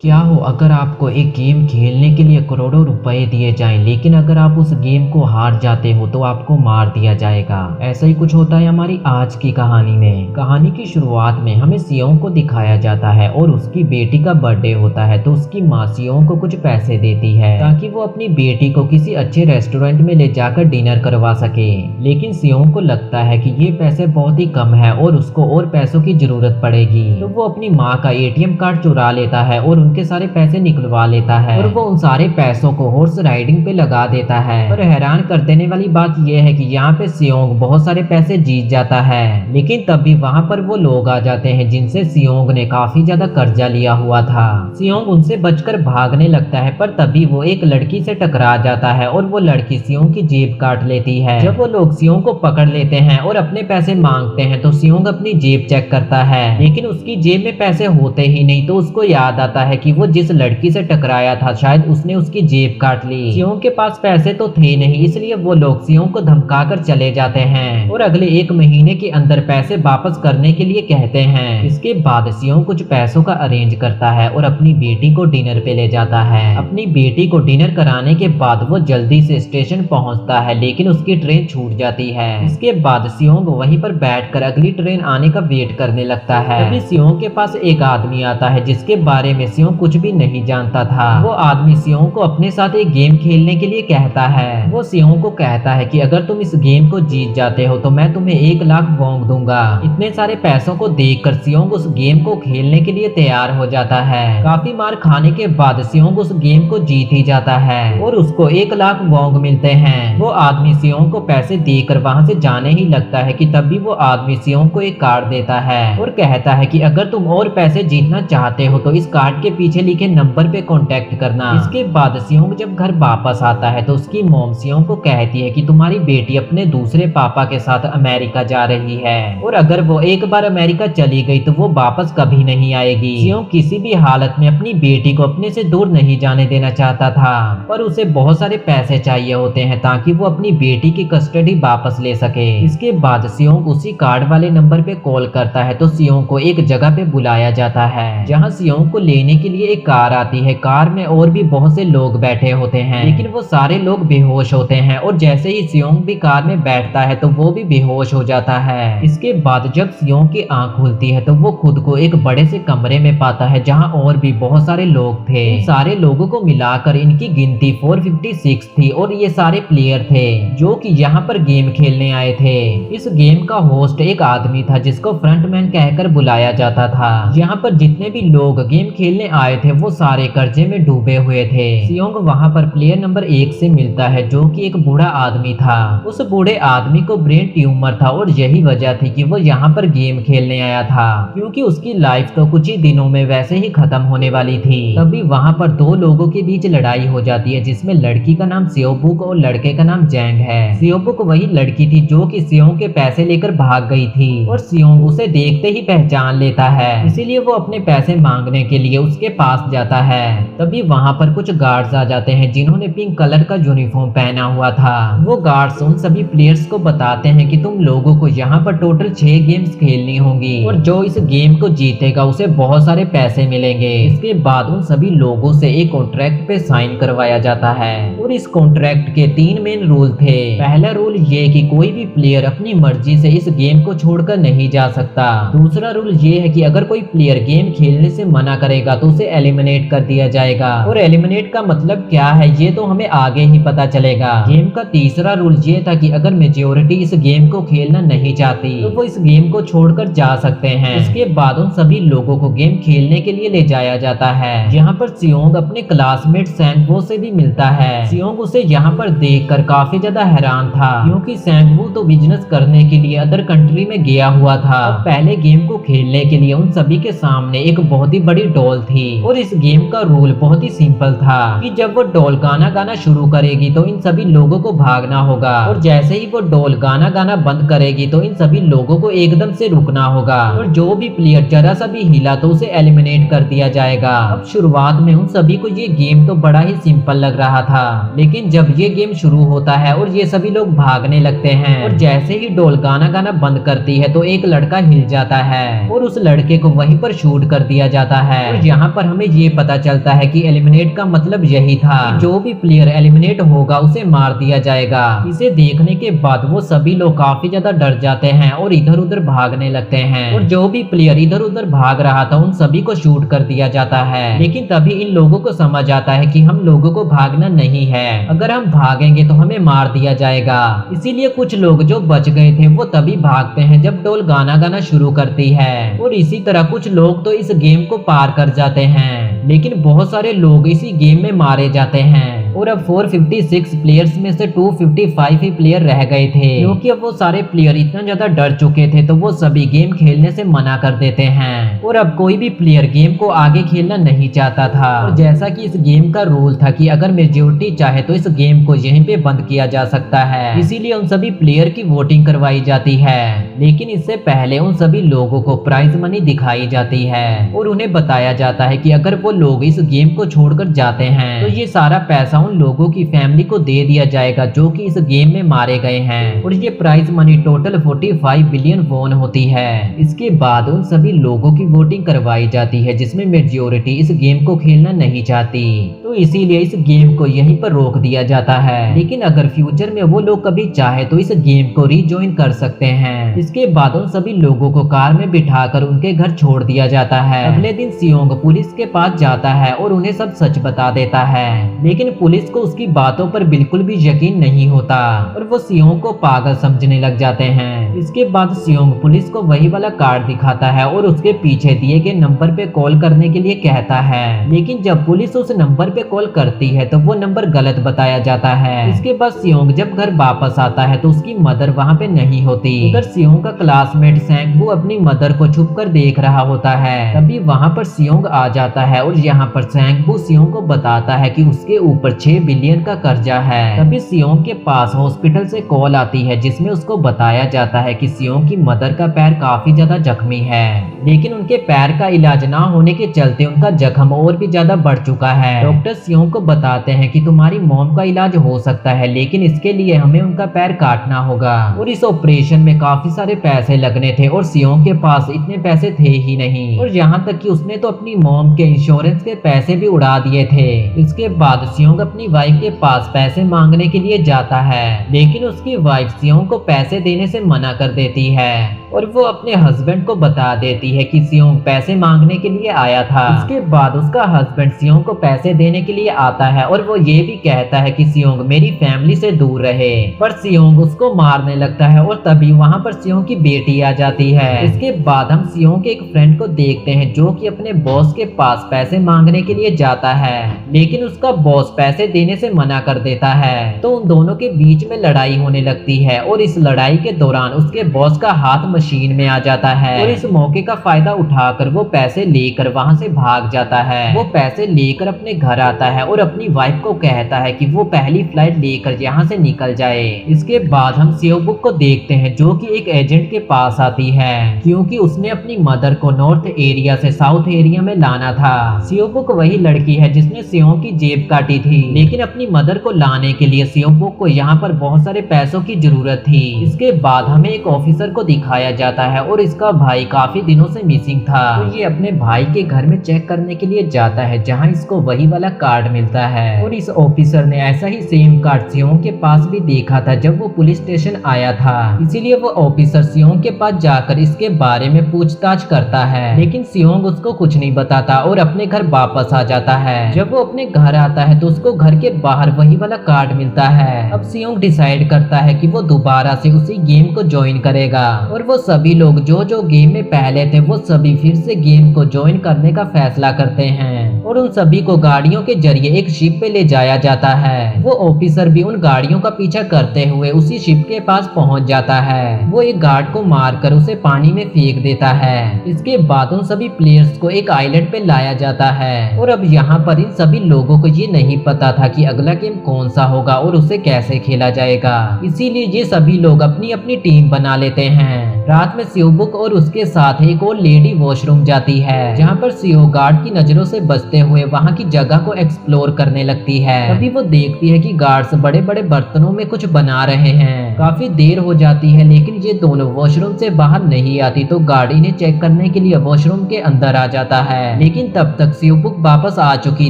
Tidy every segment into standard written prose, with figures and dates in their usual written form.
क्या हो अगर आपको एक गेम खेलने के लिए करोड़ों रुपए दिए जाएं, लेकिन अगर आप उस गेम को हार जाते हो तो आपको मार दिया जाएगा। ऐसा ही कुछ होता है हमारी आज की कहानी में। कहानी की शुरुआत में हमें सियोंग को दिखाया जाता है और उसकी बेटी का बर्थडे होता है तो उसकी माँ सियोंग को कुछ पैसे देती है ताकि वो अपनी बेटी को किसी अच्छे रेस्टोरेंट में ले जाकर डिनर करवा सके। लेकिन सियोंग को लगता है कि ये पैसे बहुत ही कम है और उसको और पैसों की जरूरत पड़ेगी, तो वो अपनी माँ का एटीएम कार्ड चुरा लेता है और उनके सारे पैसे निकलवा लेता है और वो उन सारे पैसों को हॉर्स राइडिंग पे लगा देता है। पर हैरान कर देने वाली बात यह है कि यहाँ पे सियोंग बहुत सारे पैसे जीत जाता है, लेकिन तभी वहाँ पर वो लोग आ जाते हैं जिनसे सियोंग ने काफी ज्यादा कर्जा लिया हुआ था। सियोंग उनसे बचकर भागने लगता है पर तभी वो एक लड़की से टकरा जाता है और वो लड़की सियोंग की जेब काट लेती है। जब वो लोग सियोंग को पकड़ लेते हैं और अपने पैसे मांगते हैं तो सियोंग अपनी जेब चेक करता है, लेकिन उसकी जेब में पैसे होते ही नहीं। तो उसको याद आता है कि वो जिस लड़की से टकराया था शायद उसने उसकी जेब काट ली। सियोंग के पास पैसे तो थे नहीं, इसलिए वो लोग सियोंग को धमकाकर चले जाते हैं और अगले 1 महीने के अंदर पैसे वापस करने के लिए कहते हैं। इसके बाद सियोंग कुछ पैसों का अरेंज करता है और अपनी बेटी को डिनर पे ले जाता है। अपनी बेटी को डिनर कराने के बाद वो जल्दी से स्टेशन पहुंचता है, लेकिन उसकी ट्रेन छूट जाती है। इसके बाद सियोंग वहीं पर बैठकर अगली ट्रेन आने का वेट करने लगता है। तभी सियोंग के पास एक आदमी आता है जिसके बारे में सियोंग कुछ भी नहीं जानता था। वो आदमी सियोंग को अपने साथ एक गेम खेलने के लिए कहता है। वो सियोंग को कहता है कि अगर तुम इस गेम को जीत जाते हो तो मैं तुम्हें 1 लाख वोंग दूंगा। इतने सारे पैसों को देखकर सियोंग उस गेम को खेलने के लिए तैयार हो जाता है। काफी मार खाने के बाद सियोंग उस गेम को जीत ही जाता है और उसको 1 लाख वोंग मिलते हैं। वो आदमी सियोंग को पैसे देकर वहां से जाने ही लगता है कि तभी वो आदमी सियोंग को एक कार्ड देता है और कहता है कि अगर तुम और पैसे जीतना चाहते हो तो इस कार्ड के पीछे लिखे नंबर पे कांटेक्ट करना। इसके बाद सियोंग जब घर वापस आता है तो उसकी मॉम सियोंग को कहती है कि तुम्हारी बेटी अपने दूसरे पापा के साथ अमेरिका जा रही है और अगर वो एक बार अमेरिका चली गई तो वो वापस कभी नहीं आएगी। सियोंग किसी भी हालत में अपनी बेटी को अपने से दूर नहीं जाने देना चाहता था, पर उसे बहुत सारे पैसे चाहिए होते हैं ताकि वो अपनी बेटी की कस्टडी वापस ले सके। इसके बाद सियोंग उसी कार्ड वाले नंबर पे कॉल करता है तो सियोंग को एक जगह पे बुलाया जाता है जहाँ सियोंग को लेने के लिए एक कार आती है। कार में और भी बहुत से लोग बैठे होते हैं, लेकिन वो सारे लोग बेहोश होते हैं और जैसे ही सियोंग भी कार में बैठता है तो वो भी बेहोश हो जाता है। इसके बाद जब सियोंग की आंख खुलती है तो वो खुद को एक बड़े से कमरे में पाता है जहाँ और भी बहुत सारे लोग थे। इन सारे लोगों को मिलाकर इनकी गिनती 456 थी और ये सारे प्लेयर थे जो कि यहाँ पर गेम खेलने आए थे। इस गेम का होस्ट एक आदमी था जिसको फ्रंटमैन कहकर बुलाया जाता था। यहाँ पर जितने भी लोग गेम खेलने आए थे वो सारे कर्जे में डूबे हुए थे। सियोंग वहाँ पर प्लेयर नंबर 1 से मिलता है जो कि एक बूढ़ा आदमी था। उस बूढ़े आदमी को ब्रेन ट्यूमर था और यही वजह थी कि वो यहाँ पर गेम खेलने आया था, क्योंकि उसकी लाइफ तो कुछ ही दिनों में वैसे ही खत्म होने वाली थी। तभी वहाँ पर 2 लोगों के बीच लड़ाई हो जाती है जिसमें लड़की का नाम सियोबुक और लड़के का नाम जैंग है। सियोबुक वही लड़की थी जो कि सियोंग के पैसे लेकर भाग गई थी और सियोंग उसे देखते ही पहचान लेता है, इसीलिए वो अपने पैसे मांगने के लिए उसके पास जाता है। तभी वहाँ पर कुछ गार्ड्स आ जाते हैं जिन्होंने पिंक कलर का यूनिफॉर्म पहना हुआ था। वो गार्ड्स उन सभी प्लेयर्स को बताते हैं कि तुम लोगों को यहाँ पर टोटल 6 गेम्स खेलनी होंगी और जो इस गेम को जीतेगा उसे बहुत सारे पैसे मिलेंगे। इसके बाद उन सभी लोगों से एक कॉन्ट्रैक्ट पे साइन करवाया जाता है और इस कॉन्ट्रैक्ट के 3 मेन रूल थे। पहला रूल ये कि कोई भी प्लेयर अपनी मर्जी से इस गेम को छोड़कर नहीं जा सकता। दूसरा रूल ये है कि अगर कोई प्लेयर गेम खेलने से मना करेगा तो उसे एलिमिनेट कर दिया जाएगा और एलिमिनेट का मतलब क्या है ये तो हमें आगे ही पता चलेगा। गेम का तीसरा रूल ये था कि अगर मेजोरिटी इस गेम को खेलना नहीं चाहती तो वो इस गेम को छोड़कर जा सकते हैं। इसके बाद उन सभी लोगों को गेम खेलने के लिए ले जाया जाता है। यहाँ पर सियोंग अपने क्लासमेट सैंगवो से भी मिलता है। सियोंग उसे यहाँ पर देखकर काफी ज्यादा हैरान था क्योंकि सैंगवो तो बिजनेस करने के लिए अदर कंट्री में गया हुआ था। पहले गेम को खेलने के लिए उन सभी के सामने एक बहुत ही बड़ी डॉल थी और इस गेम का रूल बहुत ही सिंपल था कि जब वो डॉल गाना गाना शुरू करेगी तो इन सभी लोगों को भागना होगा और जैसे ही वो डॉल गाना गाना बंद करेगी तो इन सभी लोगों को एकदम से रुकना होगा और जो भी प्लेयर जरा सा भी हिला तो उसे एलिमिनेट कर दिया जाएगा। अब शुरुआत में उन सभी को ये गेम तो बड़ा ही सिंपल लग रहा था, लेकिन जब ये गेम शुरू होता है और ये सभी लोग भागने लगते हैं और जैसे ही डॉल गाना गाना बंद करती है तो एक लड़का हिल जाता है और उस लड़के को वहीं पर शूट कर दिया जाता है और यहाँ यहाँ पर हमें ये पता चलता है कि एलिमिनेट का मतलब यही था, जो भी प्लेयर एलिमिनेट होगा उसे मार दिया जाएगा। इसे देखने के बाद वो सभी लोग काफी ज्यादा डर जाते हैं और इधर उधर भागने लगते हैं, और जो भी प्लेयर इधर उधर भाग रहा था उन सभी को शूट कर दिया जाता है। लेकिन तभी इन लोगों को समझ आता है कि हम लोगों को भागना नहीं है, अगर हम भागेंगे तो हमें मार दिया जाएगा। इसीलिए कुछ लोग जो बच गए थे वो तभी भागते हैं जब डोल गाना गाना शुरू करती है, और इसी तरह कुछ लोग तो इस गेम को पार कर जाते हैं, लेकिन बहुत सारे लोग इसी गेम में मारे जाते हैं। और अब 456 प्लेयर्स में से 255 ही प्लेयर रह गए थे, क्योंकि अब वो सारे प्लेयर इतना ज्यादा डर चुके थे तो वो सभी गेम खेलने से मना कर देते हैं, और अब कोई भी प्लेयर गेम को आगे खेलना नहीं चाहता था। और जैसा कि इस गेम का रूल था कि अगर मेजोरिटी चाहे तो इस गेम को यहीं पे बंद किया जा सकता है, इसीलिए उन सभी प्लेयर की वोटिंग करवाई जाती है। लेकिन इससे पहले उन सभी लोगों को प्राइज मनी दिखाई जाती है और उन्हें बताया जाता है कि अगर वो लोग इस गेम को छोड़कर जाते हैं तो ये सारा पैसा उन लोगों की फैमिली को दे दिया जाएगा जो कि इस गेम में मारे गए हैं, और ये prize money total 45 billion won होती है। इसके बाद उन सभी लोगों की वोटिंग करवाई जाती है जिसमें मेजोरिटी इस गेम को खेलना नहीं चाहती, तो इसीलिए इस गेम को यहीं पर रोक दिया जाता है। लेकिन अगर फ्यूचर में वो लोग कभी चाहे तो इस गेम को रीजॉइन कर सकते हैं। इसके बाद उन सभी लोगों को कार में बिठाकर उनके घर छोड़ दिया जाता है। अगले दिन सियोंग पुलिस के पास जाता है और उन्हें सब सच बता देता है, लेकिन पुलिस को उसकी बातों पर बिल्कुल भी यकीन नहीं होता और वो सियोंग को पागल समझने लग जाते हैं। इसके बाद सियोंग पुलिस को वही वाला कार्ड दिखाता है और उसके पीछे दिए गए नंबर पे कॉल करने के लिए कहता है, लेकिन जब पुलिस उस नंबर पे कॉल करती है तो वो नंबर गलत बताया जाता है। इसके बाद सियोंग जब घर वापस आता है तो उसकी मदर वहाँ पे नहीं होती। उधर सियोंग का क्लासमेट सैंगबू अपनी मदर को छुपकर देख रहा होता है, तभी वहाँ पर सियोंग आ जाता है और यहाँ पर सैंगबू सियोंग को बताता है कि उसके ऊपर 6 बिलियन का कर्जा है। तभी सियोंग के पास हॉस्पिटल से कॉल आती है जिसमें उसको बताया जाता है कि सियोंग की मदर का पैर काफी ज्यादा जख्मी है, लेकिन उनके पैर का इलाज ना होने के चलते उनका जख्म और भी ज्यादा बढ़ चुका है। डॉक्टर सियोंग को बताते हैं कि तुम्हारी मॉम का इलाज हो सकता है, लेकिन इसके लिए हमें उनका पैर काटना होगा, और इस ऑपरेशन में काफी सारे पैसे लगने थे और सियोंग के पास इतने पैसे थे ही नहीं, और यहाँ तक कि उसने तो अपनी मॉम के इंश्योरेंस के पैसे भी उड़ा दिए थे। इसके बाद सियोंग अपनी वाइफ के पास पैसे मांगने के लिए जाता है, लेकिन उसकी वाइफ सियोंग को पैसे देने से मना कर देती है और वो अपने हस्बैंड को बता देती है कि सियोंग पैसे मांगने के लिए आया था। इसके बाद उसका हस्बैंड सियोंग को पैसे देने के लिए आता है और वो ये भी कहता है कि सियोंग मेरी फैमिली से दूर रहे, पर सियोंग उसको मारने लगता है और तभी वहाँ पर सियोंग की बेटी आ जाती है। इसके बाद हम सियोंग के एक फ्रेंड को देखते हैं जो कि अपने बॉस के पास पैसे मांगने के लिए जाता है, लेकिन उसका बॉस पैसे देने से मना कर देता है, तो उन दोनों के बीच में लड़ाई होने लगती है और इस लड़ाई के दौरान उसके बॉस का हाथ मशीन में आ जाता है, और इस मौके का फायदा उठाकर वो पैसे लेकर वहां से भाग जाता है। वो पैसे लेकर अपने घर आता है और अपनी वाइफ को कहता है कि वो पहली फ्लाइट लेकर यहाँ से निकल जाए। इसके बाद हम सियोबुक को देखते हैं जो कि एक एजेंट के पास आती है, क्योंकि उसने अपनी मदर को नॉर्थ एरिया से साउथ एरिया में लाना था। सियोबुक वही लड़की है जिसने सियोंग की जेब काटी थी, लेकिन अपनी मदर को लाने के लिए सियोबुक को यहाँ पर बहुत सारे पैसों की जरूरत थी। इसके बाद हमें एक ऑफिसर को दिखाया जाता है और इसका भाई काफी दिनों से मिसिंग था, तो ये अपने भाई के घर में चेक करने के लिए जाता है जहाँ इसको वही वाला कार्ड मिलता है, और इस ऑफिसर ने ऐसा ही सेम कार्ड सियोंग के पास भी देखा था जब वो पुलिस स्टेशन आया था। इसीलिए वो ऑफिसर सियोंग के पास जाकर इसके बारे में पूछताछ करता है, लेकिन सियोंग उसको कुछ नहीं बताता और अपने घर वापस आ जाता है। जब वो अपने घर आता है तो उसको घर के बाहर वही वाला कार्ड मिलता है। अब सियोंग डिसाइड करता है कि वो दोबारा से उसी गेम को ज्वाइन करेगा, और वो सभी लोग जो जो गेम में पहले थे वो सभी फिर से गेम को ज्वाइन करने का फैसला करते हैं, और उन सभी को गाड़ियों के जरिए एक शिप पे ले जाया जाता है। वो ऑफिसर भी उन गाड़ियों का पीछा करते हुए उसी शिप के पास पहुंच जाता है। वो एक गार्ड को मारकर उसे पानी में फेंक देता है। इसके बाद उन सभी प्लेयर्स को एक आइलैंड पे लाया जाता है, और अब यहाँ पर इन सभी लोगों को ये नहीं पता था कि अगला गेम कौन सा होगा और उसे कैसे खेला जाएगा, इसीलिए ये सभी लोग अपनी अपनी टीम बना लेते हैं। रात में सियोबुक और उसके साथ एक और लेडी वॉशरूम जाती है, जहाँ पर सियो गार्ड की नजरों से बचते करते हुए वहाँ की जगह को एक्सप्लोर करने लगती है। तभी वो देखती है कि गार्ड्स बड़े बड़े बर्तनों में कुछ बना रहे हैं। काफी देर हो जाती है लेकिन ये दोनों वॉशरूम से बाहर नहीं आती, तो गार्ड इन्हें चेक करने के लिए वॉशरूम के अंदर आ जाता है। लेकिन तब तक स्योबुक वापस आ चुकी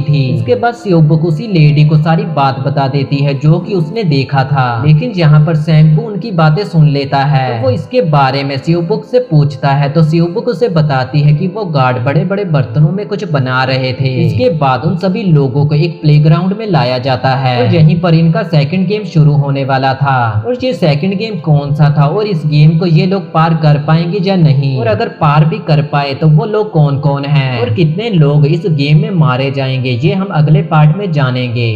थी। इसके बाद स्योबुक उसी लेडी को सारी बात बता देती है जो कि उसने देखा था। लेकिन यहाँ पर सैम्पू उनकी बातें सुन लेता है, तो वो इसके बारे में स्योबुक से पूछता है, तो स्योबुक उसे बताती है कि वो गार्ड बड़े बड़े बर्तनों में कुछ बना रहे थे। इसके बाद उन सभी लोगों को एक प्लेग्राउंड में लाया जाता है और यहीं पर इनका सेकंड गेम शुरू होने वाला था। और ये सेकंड गेम कौन सा था और इस गेम को ये लोग पार कर पाएंगे या नहीं, और अगर पार भी कर पाए तो वो लोग कौन कौन हैं और कितने लोग इस गेम में मारे जाएंगे, ये हम अगले पार्ट में जानेंगे।